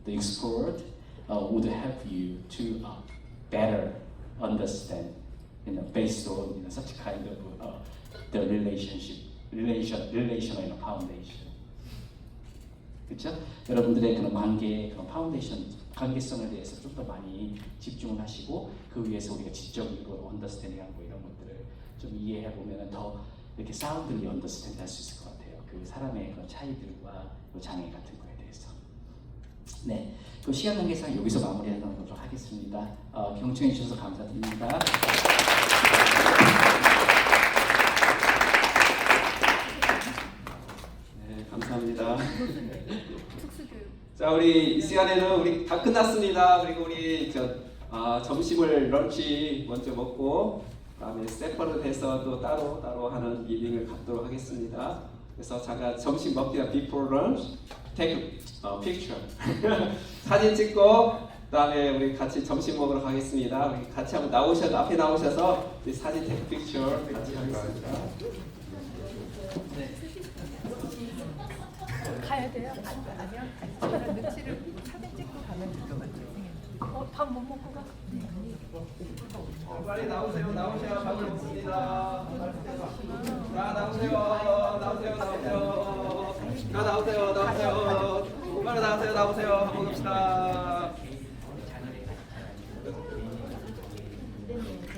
the explore would help you to better understand based on such kind of the relational foundation. 그렇죠? 여러분들의 그런 그런 파운데이션, 관계성에 대해서 좀 더 많이 집중을 하시고 그 위에서 우리가 지적으로 언더스탠딩하고 이런 것들을 좀 이해해 보면은 더 이렇게 사운드를 언더스탠드 할 수 있을 것 같아요. 그 사람의 그런 차이들과 장애 같은 거에 대해서. 네, 그 시간 관계상 여기서 마무리하도록 하겠습니다. 경청해 주셔서 감사드립니다. 네, 감사합니다. 자, 우리 이 시간에는 우리 다 끝났습니다. 그리고 우리 점심을 런치 먼저 먹고 그다음에 세퍼릇해서 또 따로 하는 미팅을 갖도록 하겠습니다. 그래서 잠깐 점심 먹기가 before lunch, take a picture. 사진 찍고 그다음에 우리 같이 점심 먹으러 가겠습니다. 우리 같이 한번 앞에 나오셔서 우리 사진 take a picture 같이 하겠습니다. 네. 가야 돼요? 아니요. 눈치를 사진 찍고 가면 될 것 같아요. 밥 못 먹고 가? 네. 빨리 나오세요. 밥을 먹습니다. 나오세요. 빨리 나오세요. 밥 먹읍시다.